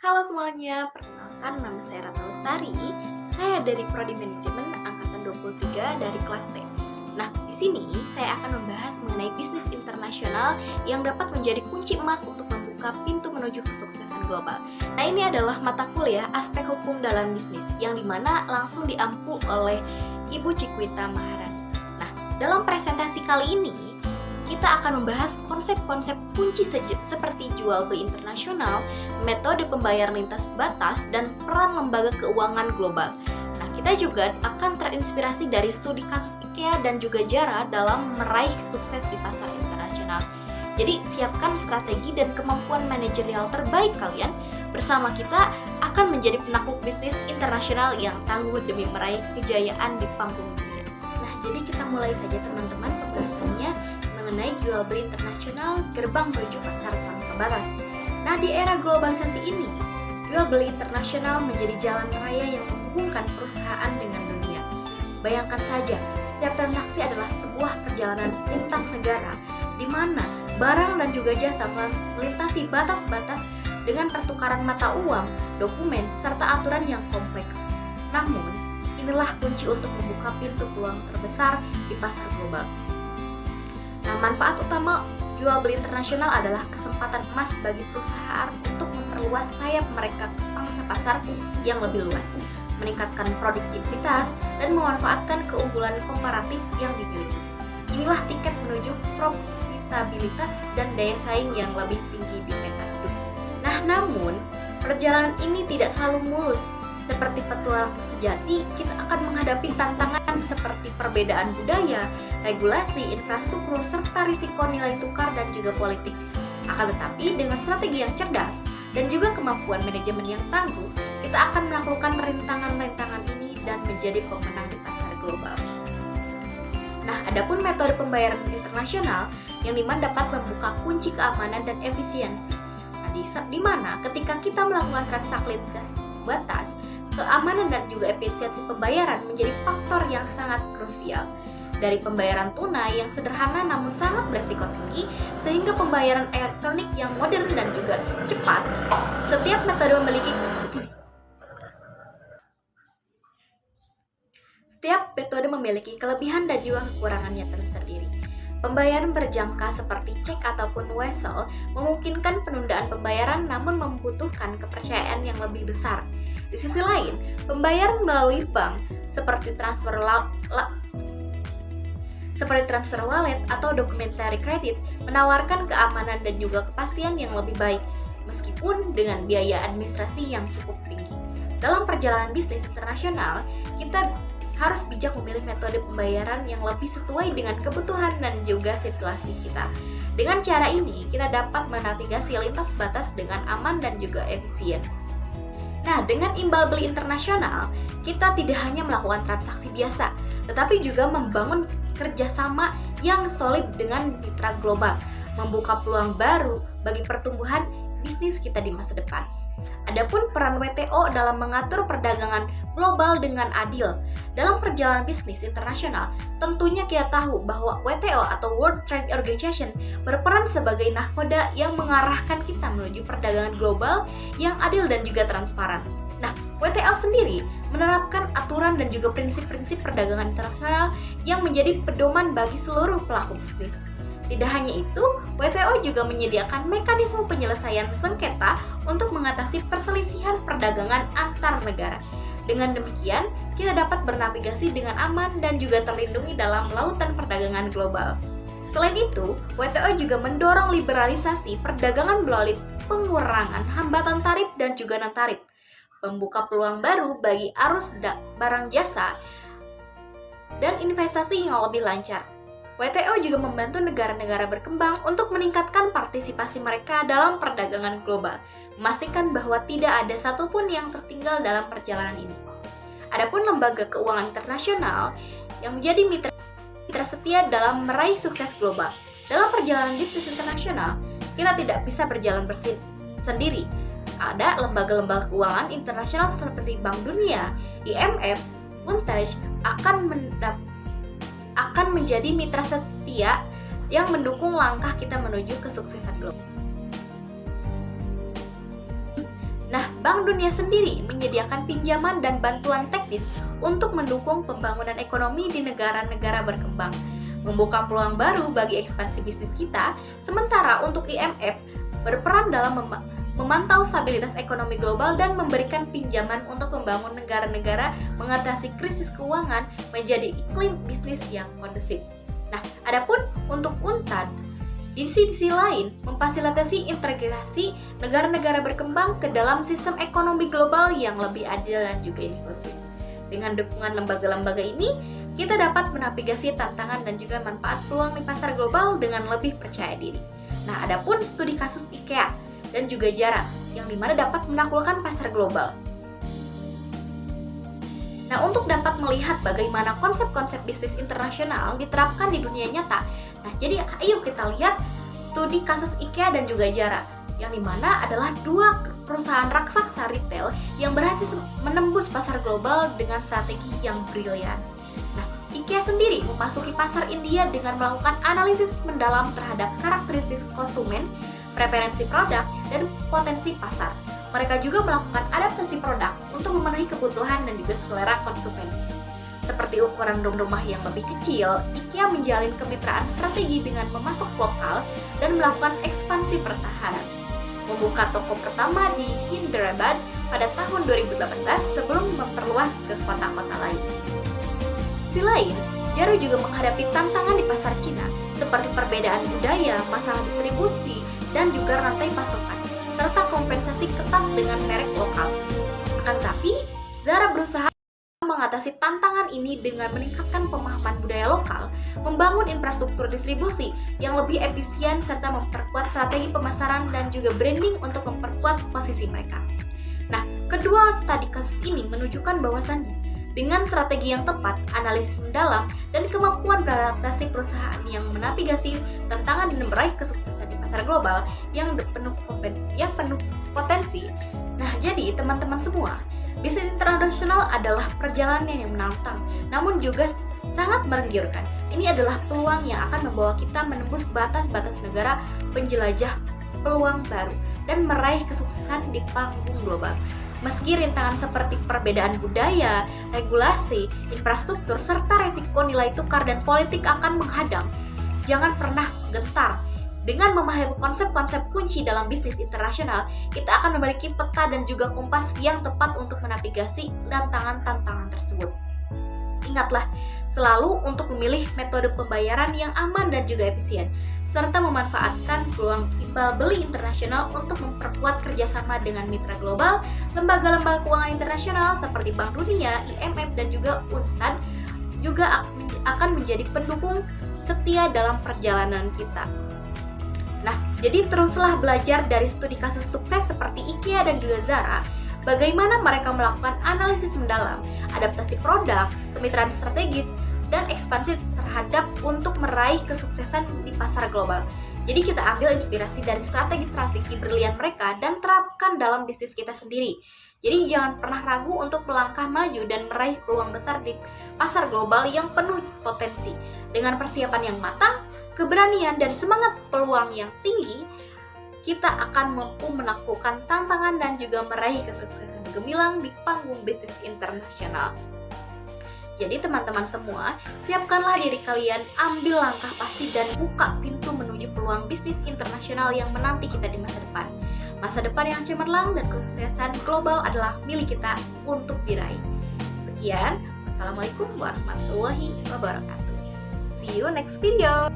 Halo semuanya, perkenalkan nama saya Rata Lestari. Saya dari Prodi Manajemen angkatan 23 dari kelas T. Nah, di sini saya akan membahas mengenai bisnis internasional yang dapat menjadi kunci emas untuk membuka pintu menuju kesuksesan global. Nah, ini adalah mata kuliah aspek hukum dalam bisnis yang dimana langsung diampu oleh Ibu Cikwita Maharani. Nah, dalam presentasi kali ini kita akan membahas konsep-konsep kunci seperti jual beli internasional, metode pembayaran lintas batas, dan peran lembaga keuangan global. Nah, kita juga akan terinspirasi dari studi kasus IKEA dan juga Zara dalam meraih sukses di pasar internasional. Jadi, siapkan strategi dan kemampuan manajerial terbaik kalian. Bersama kita akan menjadi penakluk bisnis internasional yang tangguh demi meraih kejayaan di panggung dunia. Nah, jadi kita mulai saja teman-teman pembahasannya mengenai jual beli internasional gerbang menuju pasar tanpa batas. Nah, di era globalisasi ini, jual beli internasional menjadi jalan raya yang menghubungkan perusahaan dengan dunia. Bayangkan saja, setiap transaksi adalah sebuah perjalanan lintas negara, di mana barang dan juga jasa melintasi batas-batas dengan pertukaran mata uang, dokumen, serta aturan yang kompleks. Namun, inilah kunci untuk membuka pintu peluang terbesar di pasar global. Nah, manfaat utama jual beli internasional adalah kesempatan emas bagi perusahaan untuk memperluas sayap mereka ke pangsa pasar yang lebih luas, meningkatkan produktivitas, dan memanfaatkan keunggulan komparatif yang dimiliki. Inilah tiket menuju profitabilitas dan daya saing yang lebih tinggi di pentas dunia. Nah, namun perjalanan ini tidak selalu mulus. Seperti petualang sejati, kita akan menghadapi tantangan seperti perbedaan budaya, regulasi, infrastruktur, serta risiko nilai tukar dan juga politik. Akan tetapi, dengan strategi yang cerdas dan juga kemampuan manajemen yang tangguh, kita akan menaklukkan rintangan-rintangan ini dan menjadi pemenang di pasar global. Nah, adapun metode pembayaran internasional yang dimana dapat membuka kunci keamanan dan efisiensi. Nah, di mana ketika kita melakukan transaksi lintas batas, keamanan dan juga efisiensi pembayaran menjadi faktor yang sangat krusial. Dari pembayaran tunai yang sederhana namun sangat beresiko tinggi, sehingga pembayaran elektronik yang modern dan juga cepat, setiap metode memiliki kelebihan dan juga kekurangannya tersendiri. Pembayaran berjangka seperti cek ataupun wesel memungkinkan penundaan pembayaran namun membutuhkan kepercayaan yang lebih besar. Di sisi lain, pembayaran melalui bank seperti transfer wallet atau dokumentari kredit menawarkan keamanan dan juga kepastian yang lebih baik, meskipun dengan biaya administrasi yang cukup tinggi. Dalam perjalanan bisnis internasional, kita harus bijak memilih metode pembayaran yang lebih sesuai dengan kebutuhan dan juga situasi kita. Dengan cara ini, kita dapat menavigasi lintas batas dengan aman dan juga efisien. Nah, dengan imbal beli internasional, kita tidak hanya melakukan transaksi biasa, tetapi juga membangun kerjasama yang solid dengan mitra global, membuka peluang baru bagi pertumbuhan bisnis kita di masa depan. Adapun peran WTO dalam mengatur perdagangan global dengan adil. Dalam perjalanan bisnis internasional, tentunya kita tahu bahwa WTO atau World Trade Organization berperan sebagai nahkoda yang mengarahkan kita menuju perdagangan global yang adil dan juga transparan. Nah, WTO sendiri menerapkan aturan dan juga prinsip-prinsip perdagangan internasional yang menjadi pedoman bagi seluruh pelaku bisnis. Tidak hanya itu, WTO juga menyediakan mekanisme penyelesaian sengketa untuk mengatasi perselisihan perdagangan antar negara. Dengan demikian, kita dapat bernavigasi dengan aman dan juga terlindungi dalam lautan perdagangan global. Selain itu, WTO juga mendorong liberalisasi perdagangan melalui pengurangan hambatan tarif dan juga non-tarif, membuka peluang baru bagi arus barang jasa dan investasi yang lebih lancar. WTO juga membantu negara-negara berkembang untuk meningkatkan partisipasi mereka dalam perdagangan global, memastikan bahwa tidak ada satupun yang tertinggal dalam perjalanan ini. Adapun lembaga keuangan internasional yang menjadi mitra setia dalam meraih sukses global. Dalam perjalanan bisnis internasional, kita tidak bisa berjalan sendiri. Ada lembaga-lembaga keuangan internasional seperti Bank Dunia, IMF, UNTAD akan menjadi mitra setia yang mendukung langkah kita menuju kesuksesan global. Nah, Bank Dunia sendiri menyediakan pinjaman dan bantuan teknis untuk mendukung pembangunan ekonomi di negara-negara berkembang, membuka peluang baru bagi ekspansi bisnis kita, sementara untuk IMF berperan dalam memantau stabilitas ekonomi global dan memberikan pinjaman untuk membangun negara-negara mengatasi krisis keuangan menjadi iklim bisnis yang kondusif. Nah, adapun untuk UNCTAD, di sisi lain, memfasilitasi integrasi negara-negara berkembang ke dalam sistem ekonomi global yang lebih adil dan juga inklusif. Dengan dukungan lembaga-lembaga ini, kita dapat menavigasi tantangan dan juga manfaat peluang di pasar global dengan lebih percaya diri. Nah, adapun studi kasus IKEA dan juga Zara, yang dimana dapat menaklukkan pasar global. Nah, untuk dapat melihat bagaimana konsep-konsep bisnis internasional diterapkan di dunia nyata, nah jadi ayo kita lihat studi kasus IKEA dan juga Zara, yang dimana adalah dua perusahaan raksasa retail yang berhasil menembus pasar global dengan strategi yang brilian. Nah, IKEA sendiri memasuki pasar India dengan melakukan analisis mendalam terhadap karakteristik konsumen, preferensi produk, dan potensi pasar. Mereka juga melakukan adaptasi produk untuk memenuhi kebutuhan dan juga selera konsumen. Seperti ukuran rumah yang lebih kecil, IKEA menjalin kemitraan strategi dengan memasok lokal dan melakukan ekspansi pertahanan. Membuka toko pertama di Hyderabad pada tahun 2018 sebelum memperluas ke kota-kota lain. Di sisi lain, Zara juga menghadapi tantangan di pasar Cina, seperti perbedaan budaya, masalah distribusi, dan juga rantai pasokan, serta kompensasi ketat dengan merek lokal. Akan tetapi, Zara berusaha mengatasi tantangan ini dengan meningkatkan pemahaman budaya lokal, membangun infrastruktur distribusi yang lebih efisien, serta memperkuat strategi pemasaran dan juga branding untuk memperkuat posisi mereka. Nah, kedua studi kasus ini menunjukkan bahwasannya dengan strategi yang tepat, analisis mendalam, dan kemampuan beradaptasi perusahaan yang menavigasi tantangan dan meraih kesuksesan di pasar global yang penuh potensi. Nah, jadi teman-teman semua, bisnis internasional adalah perjalanan yang menantang, namun juga sangat menggiurkan. Ini adalah peluang yang akan membawa kita menembus batas-batas negara, penjelajah peluang baru, dan meraih kesuksesan di panggung global. Meski rintangan seperti perbedaan budaya, regulasi, infrastruktur, serta resiko nilai tukar dan politik akan menghadang, jangan pernah gentar. Dengan memahami konsep-konsep kunci dalam bisnis internasional, kita akan memiliki peta dan juga kompas yang tepat untuk menavigasi tantangan-tantangan tersebut. Ingatlah selalu untuk memilih metode pembayaran yang aman dan juga efisien, serta memanfaatkan peluang timbal beli internasional untuk memperkuat kerjasama dengan mitra global, lembaga-lembaga keuangan internasional seperti Bank Dunia, IMF, dan juga UNCTAD juga akan menjadi pendukung setia dalam perjalanan kita. Nah, jadi teruslah belajar dari studi kasus sukses seperti IKEA dan juga Zara, bagaimana mereka melakukan analisis mendalam, adaptasi produk, kemitraan strategis, dan ekspansi terhadap untuk meraih kesuksesan di pasar global. Jadi kita ambil inspirasi dari strategi-strategi brilian mereka dan terapkan dalam bisnis kita sendiri. Jadi jangan pernah ragu untuk melangkah maju dan meraih peluang besar di pasar global yang penuh potensi. Dengan persiapan yang matang, keberanian, dan semangat peluang yang tinggi, kita akan mampu menaklukkan tantangan dan juga meraih kesuksesan gemilang di panggung bisnis internasional. Jadi teman-teman semua, siapkanlah diri kalian, ambil langkah pasti dan buka pintu menuju peluang bisnis internasional yang menanti kita di masa depan. Masa depan yang cemerlang dan kesuksesan global adalah milik kita untuk diraih. Sekian, wassalamualaikum warahmatullahi wabarakatuh. See you next video.